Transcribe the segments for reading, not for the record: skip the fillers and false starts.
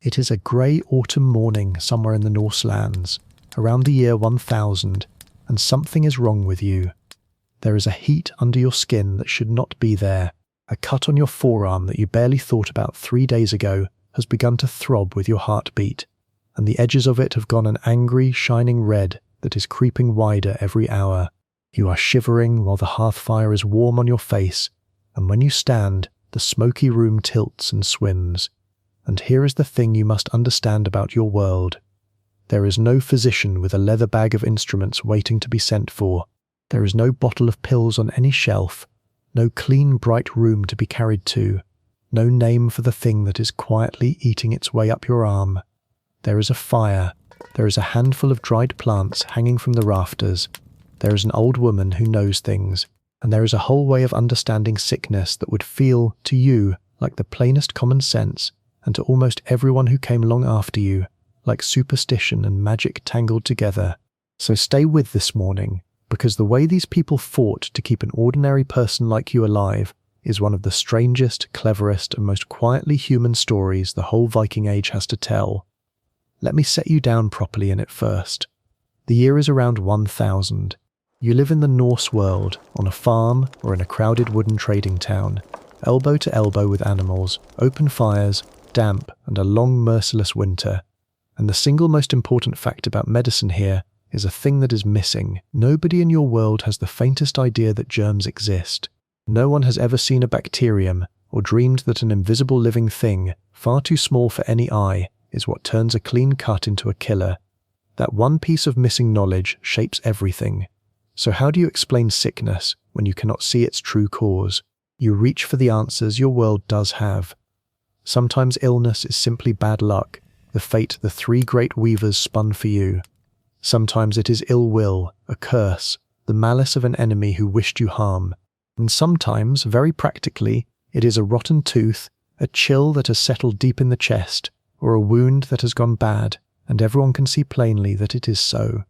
It is a grey autumn morning somewhere in the Norse lands, around the year 1000, and something is wrong with you. There is a heat under your skin that should not be there. A cut on your forearm that you barely thought about 3 days ago has begun to throb with your heartbeat, and the edges of it have gone an angry, shining red that is creeping wider every hour. You are shivering while the hearth fire is warm on your face, and when you stand, the smoky room tilts and swims. And here is the thing you must understand about your world. There is no physician with a leather bag of instruments waiting to be sent for. There is no bottle of pills on any shelf, no clean, bright room to be carried to, no name for the thing that is quietly eating its way up your arm. There is a fire. There is a handful of dried plants hanging from the rafters. There is an old woman who knows things, and there is a whole way of understanding sickness that would feel, to you, like the plainest common sense, and to almost everyone who came along after you, like superstition and magic tangled together. So stay with this morning, because the way these people fought to keep an ordinary person like you alive is one of the strangest, cleverest, and most quietly human stories the whole Viking Age has to tell. Let me set you down properly in it first. The year is around 1000. You live in the Norse world, on a farm or in a crowded wooden trading town, elbow to elbow with animals, open fires, damp, and a long, merciless winter. And the single most important fact about medicine here is a thing that is missing. Nobody in your world has the faintest idea that germs exist. No one has ever seen a bacterium or dreamed that an invisible living thing, far too small for any eye, is what turns a clean cut into a killer. That one piece of missing knowledge shapes everything. So how do you explain sickness when you cannot see its true cause? You reach for the answers your world does have. Sometimes illness is simply bad luck, the fate the three great weavers spun for you. Sometimes it is ill will, a curse, the malice of an enemy who wished you harm. And sometimes, very practically, it is a rotten tooth, a chill that has settled deep in the chest, or a wound that has gone bad, and everyone can see plainly that it is so.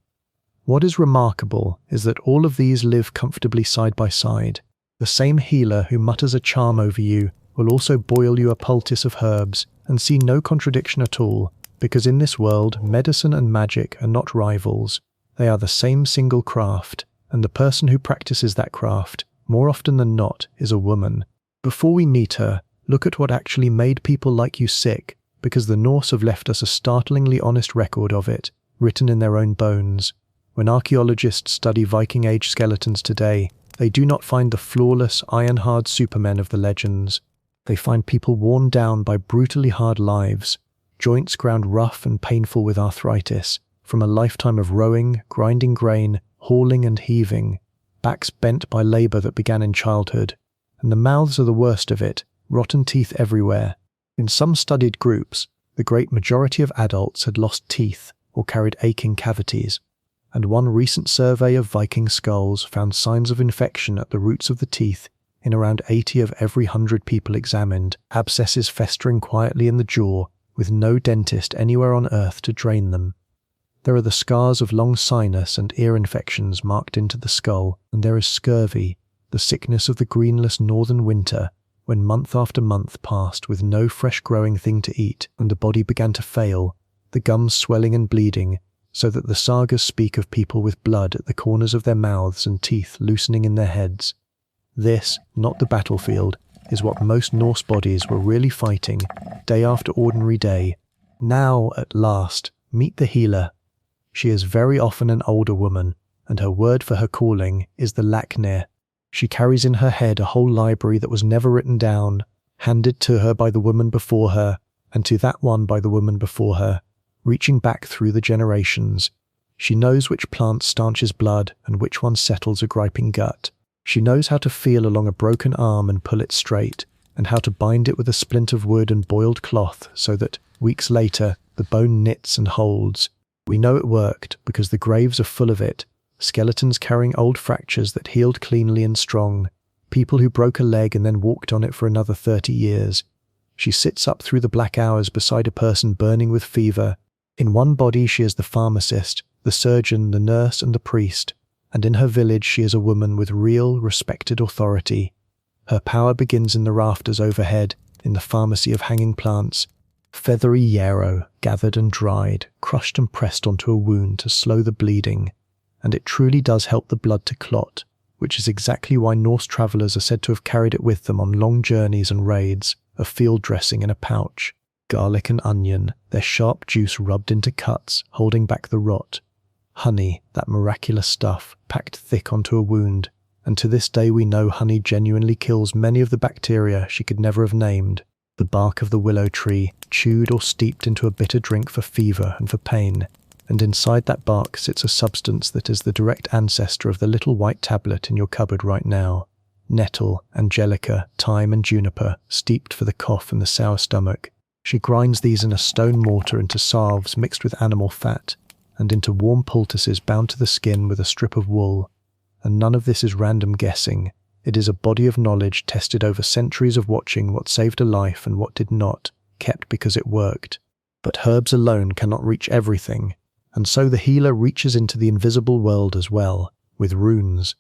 What is remarkable is that all of these live comfortably side by side. The same healer who mutters a charm over you will also boil you a poultice of herbs and see no contradiction at all, because in this world, medicine and magic are not rivals. They are the same single craft, and the person who practices that craft, more often than not, is a woman. Before we meet her, look at what actually made people like you sick, because the Norse have left us a startlingly honest record of it, written in their own bones. When archaeologists study Viking Age skeletons today, they do not find the flawless, iron-hard supermen of the legends. They find people worn down by brutally hard lives, joints ground rough and painful with arthritis, from a lifetime of rowing, grinding grain, hauling and heaving, backs bent by labour that began in childhood. And the mouths are the worst of it, rotten teeth everywhere. In some studied groups, the great majority of adults had lost teeth or carried aching cavities, and one recent survey of Viking skulls found signs of infection at the roots of the teeth in around 80 of every 100 people examined, abscesses festering quietly in the jaw, with no dentist anywhere on earth to drain them. There are the scars of long sinus and ear infections marked into the skull, and there is scurvy, the sickness of the greenless northern winter, when month after month passed with no fresh growing thing to eat, and the body began to fail, the gums swelling and bleeding, so that the sagas speak of people with blood at the corners of their mouths and teeth loosening in their heads. This, not the battlefield, is what most Norse bodies were really fighting, day after ordinary day. Now, at last, meet the healer. She is very often an older woman, and her word for her calling is the læknir. She carries in her head a whole library that was never written down, handed to her by the woman before her, and to that one by the woman before her, reaching back through the generations. She knows which plant stanches blood and which one settles a griping gut. She knows how to feel along a broken arm and pull it straight, and how to bind it with a splint of wood and boiled cloth so that, weeks later, the bone knits and holds. We know it worked because the graves are full of it, skeletons carrying old fractures that healed cleanly and strong, people who broke a leg and then walked on it for another 30 years. She sits up through the black hours beside a person burning with fever. In one body she is the pharmacist, the surgeon, the nurse and the priest, and in her village she is a woman with real, respected authority. Her power begins in the rafters overhead, in the pharmacy of hanging plants. Feathery yarrow, gathered and dried, crushed and pressed onto a wound to slow the bleeding, and it truly does help the blood to clot, which is exactly why Norse travellers are said to have carried it with them on long journeys and raids, a field dressing in a pouch. Garlic and onion, their sharp juice rubbed into cuts, holding back the rot. Honey, that miraculous stuff, packed thick onto a wound, and to this day we know honey genuinely kills many of the bacteria she could never have named. The bark of the willow tree, chewed or steeped into a bitter drink for fever and for pain, and inside that bark sits a substance that is the direct ancestor of the little white tablet in your cupboard right now. Nettle, angelica, thyme and juniper, steeped for the cough and the sour stomach. She grinds these in a stone mortar into salves mixed with animal fat, and into warm poultices bound to the skin with a strip of wool. And none of this is random guessing. It is a body of knowledge tested over centuries of watching what saved a life and what did not, kept because it worked. But herbs alone cannot reach everything, and so the healer reaches into the invisible world as well, with runes.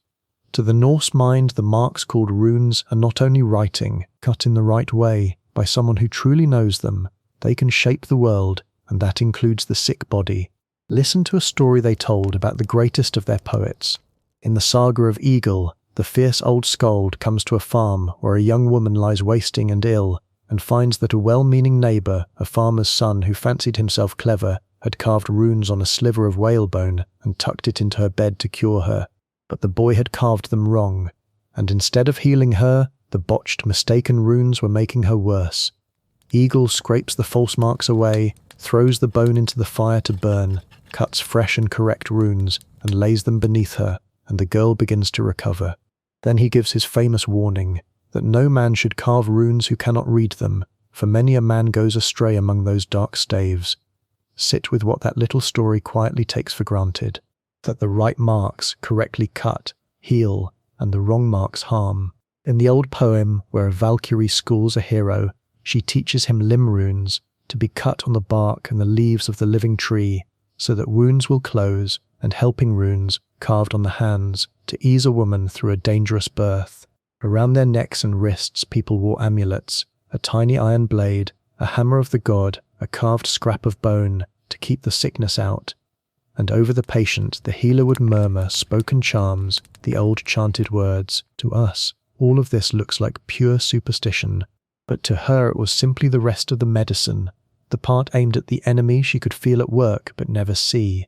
To the Norse mind, the marks called runes are not only writing, cut in the right way, by someone who truly knows them. They can shape the world, and that includes the sick body. Listen to a story they told about the greatest of their poets. In the saga of Egil, the fierce old skald comes to a farm where a young woman lies wasting and ill, and finds that a well-meaning neighbour, a farmer's son who fancied himself clever, had carved runes on a sliver of whalebone and tucked it into her bed to cure her. But the boy had carved them wrong, and instead of healing her, the botched, mistaken runes were making her worse. Egil scrapes the false marks away, throws the bone into the fire to burn, cuts fresh and correct runes, and lays them beneath her, and the girl begins to recover. Then he gives his famous warning, that no man should carve runes who cannot read them, for many a man goes astray among those dark staves. Sit with what that little story quietly takes for granted, that the right marks, correctly cut, heal, and the wrong marks harm. In the old poem, where a Valkyrie schools a hero, she teaches him limb runes, to be cut on the bark and the leaves of the living tree, so that wounds will close, and helping runes, carved on the hands, to ease a woman through a dangerous birth. Around their necks and wrists people wore amulets, a tiny iron blade, a hammer of the god, a carved scrap of bone, to keep the sickness out. And over the patient the healer would murmur spoken charms, the old chanted words. To us, all of this looks like pure superstition, but to her it was simply the rest of the medicine, the part aimed at the enemy she could feel at work but never see.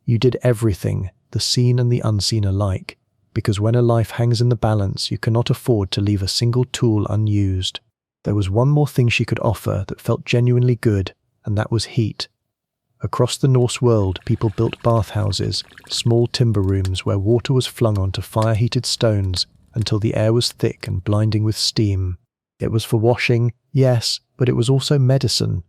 You did everything, the seen and the unseen alike, because when a life hangs in the balance you cannot afford to leave a single tool unused. There was one more thing she could offer that felt genuinely good, and that was heat. Across the Norse world, people built bathhouses, small timber rooms where water was flung onto fire-heated stones until the air was thick and blinding with steam. It was for washing, yes, but it was also medicine.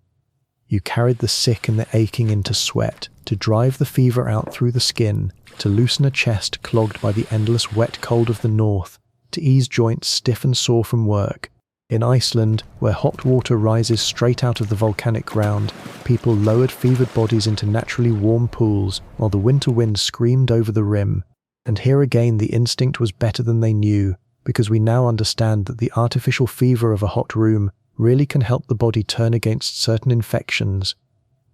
You carried the sick and the aching into sweat, to drive the fever out through the skin, to loosen a chest clogged by the endless wet cold of the north, to ease joints stiff and sore from work. In Iceland, where hot water rises straight out of the volcanic ground, people lowered fevered bodies into naturally warm pools while the winter wind screamed over the rim. And here again the instinct was better than they knew, because we now understand that the artificial fever of a hot room really can help the body turn against certain infections.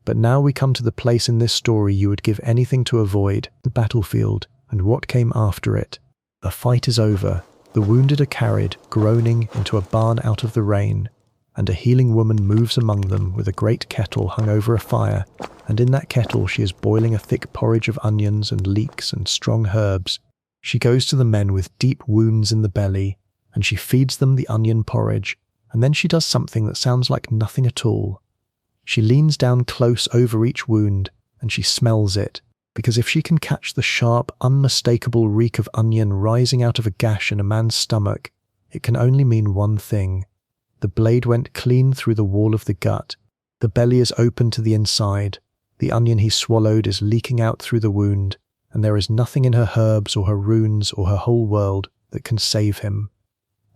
But now we come to the place in this story you would give anything to avoid, the battlefield, and what came after it. The fight is over. The wounded are carried, groaning, into a barn out of the rain, and a healing woman moves among them with a great kettle hung over a fire, and in that kettle she is boiling a thick porridge of onions and leeks and strong herbs. She goes to the men with deep wounds in the belly, and she feeds them the onion porridge, and then she does something that sounds like nothing at all. She leans down close over each wound, and she smells it, because if she can catch the sharp, unmistakable reek of onion rising out of a gash in a man's stomach, it can only mean one thing. The blade went clean through the wall of the gut. The belly is open to the inside. The onion he swallowed is leaking out through the wound, and there is nothing in her herbs or her runes or her whole world that can save him.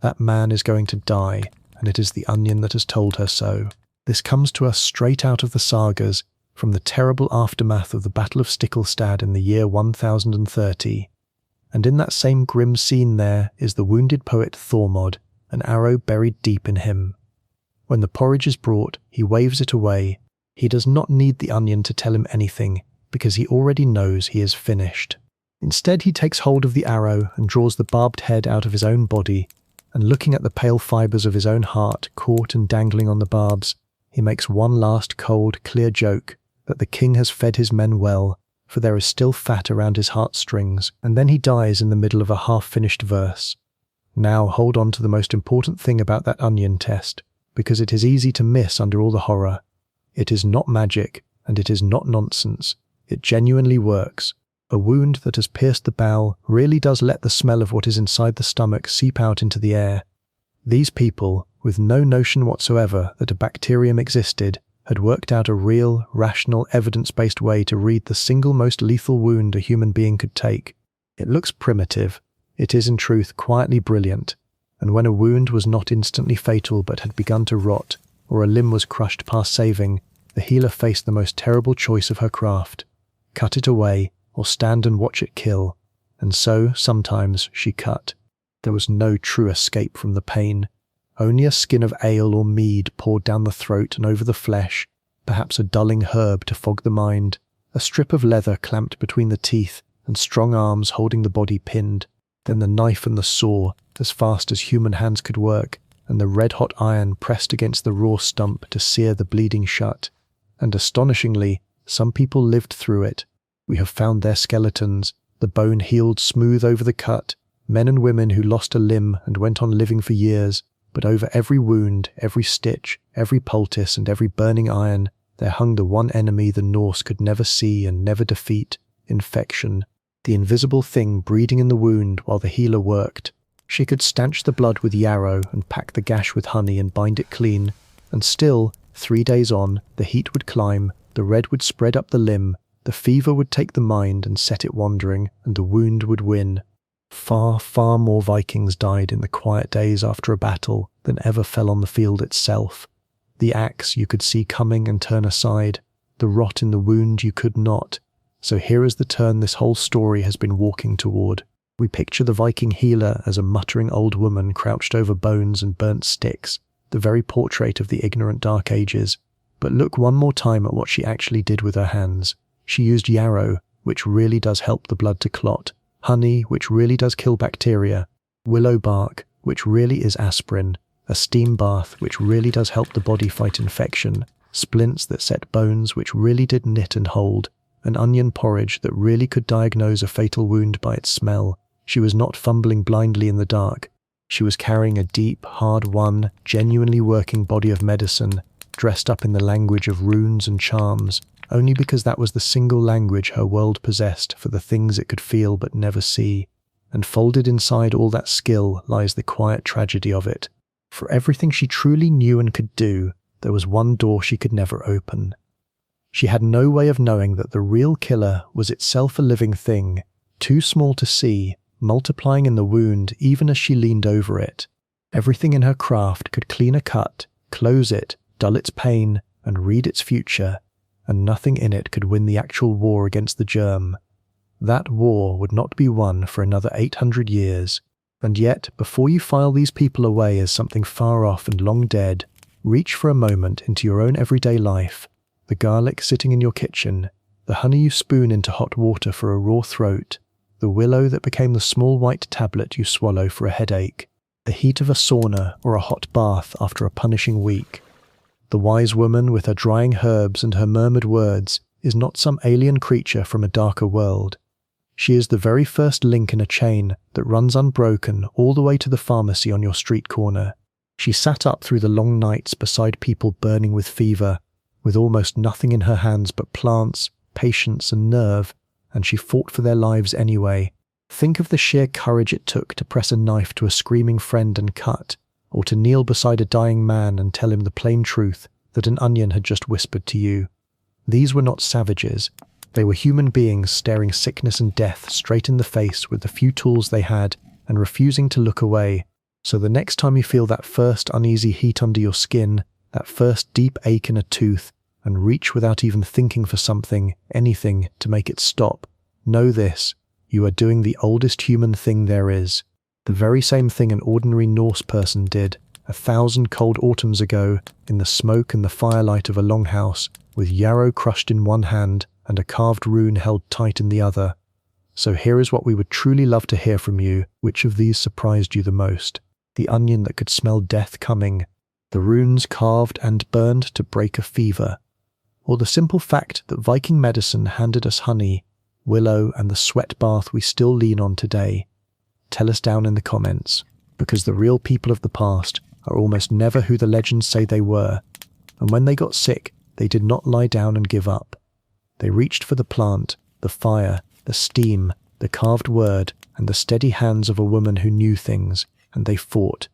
That man is going to die, and it is the onion that has told her so. This comes to us straight out of the sagas, from the terrible aftermath of the Battle of Stiklestad in the year 1030. And in that same grim scene there is the wounded poet Thormod, an arrow buried deep in him. When the porridge is brought, he waves it away. He does not need the onion to tell him anything, because he already knows he is finished. Instead, he takes hold of the arrow and draws the barbed head out of his own body, and looking at the pale fibres of his own heart caught and dangling on the barbs, he makes one last cold, clear joke that the king has fed his men well, for there is still fat around his heartstrings, and then he dies in the middle of a half-finished verse. Now hold on to the most important thing about that onion test, because it is easy to miss under all the horror. It is not magic, and it is not nonsense. It genuinely works. A wound that has pierced the bowel really does let the smell of what is inside the stomach seep out into the air. These people, with no notion whatsoever that a bacterium existed, had worked out a real, rational, evidence-based way to read the single most lethal wound a human being could take. It looks primitive. It is in truth quietly brilliant. And when a wound was not instantly fatal but had begun to rot, or a limb was crushed past saving, the healer faced the most terrible choice of her craft. Cut it away, or stand and watch it kill, and so, sometimes, she cut. There was no true escape from the pain. Only a skin of ale or mead poured down the throat and over the flesh, perhaps a dulling herb to fog the mind, a strip of leather clamped between the teeth, and strong arms holding the body pinned, then the knife and the saw, as fast as human hands could work, and the red-hot iron pressed against the raw stump to sear the bleeding shut. And astonishingly, some people lived through it. We have found their skeletons, the bone healed smooth over the cut, men and women who lost a limb and went on living for years, but over every wound, every stitch, every poultice and every burning iron, there hung the one enemy the Norse could never see and never defeat: infection. The invisible thing breeding in the wound while the healer worked. She could stanch the blood with yarrow and pack the gash with honey and bind it clean, and still, 3 days on, the heat would climb, the red would spread up the limb, the fever would take the mind and set it wandering, and the wound would win. Far, far more Vikings died in the quiet days after a battle than ever fell on the field itself. The axe you could see coming and turn aside, the rot in the wound you could not. So here is the turn this whole story has been walking toward. We picture the Viking healer as a muttering old woman crouched over bones and burnt sticks, the very portrait of the ignorant Dark Ages. But look one more time at what she actually did with her hands. She used yarrow, which really does help the blood to clot, honey, which really does kill bacteria, willow bark, which really is aspirin, a steam bath, which really does help the body fight infection, splints that set bones, which really did knit and hold, an onion porridge that really could diagnose a fatal wound by its smell. She was not fumbling blindly in the dark. She was carrying a deep, hard-won, genuinely working body of medicine, dressed up in the language of runes and charms, only because that was the single language her world possessed for the things it could feel but never see. And folded inside all that skill lies the quiet tragedy of it. For everything she truly knew and could do, there was one door she could never open. She had no way of knowing that the real killer was itself a living thing, too small to see, multiplying in the wound even as she leaned over it. Everything in her craft could clean a cut, close it, dull its pain, and read its future, and nothing in it could win the actual war against the germ. That war would not be won for another 800 years. And yet, before you file these people away as something far off and long dead, reach for a moment into your own everyday life, the garlic sitting in your kitchen, the honey you spoon into hot water for a raw throat, the willow that became the small white tablet you swallow for a headache, the heat of a sauna or a hot bath after a punishing week. The wise woman with her drying herbs and her murmured words is not some alien creature from a darker world. She is the very first link in a chain that runs unbroken all the way to the pharmacy on your street corner. She sat up through the long nights beside people burning with fever, with almost nothing in her hands but plants, patience and nerve, and she fought for their lives anyway. Think of the sheer courage it took to press a knife to a screaming friend and cut, or to kneel beside a dying man and tell him the plain truth that an onion had just whispered to you. These were not savages. They were human beings staring sickness and death straight in the face with the few tools they had and refusing to look away. So the next time you feel that first uneasy heat under your skin, that first deep ache in a tooth, and reach without even thinking for something, anything, to make it stop, know this: you are doing the oldest human thing there is. The very same thing an ordinary Norse person did, 1,000 cold autumns ago, in the smoke and the firelight of a longhouse, with yarrow crushed in one hand and a carved rune held tight in the other. So here is what we would truly love to hear from you. Which of these surprised you the most? The onion that could smell death coming, the runes carved and burned to break a fever, or the simple fact that Viking medicine handed us honey, willow, and the sweat bath we still lean on today? Tell us down in the comments, because the real people of the past are almost never who the legends say they were, and when they got sick, they did not lie down and give up. They reached for the plant, the fire, the steam, the carved word, and the steady hands of a woman who knew things, and they fought,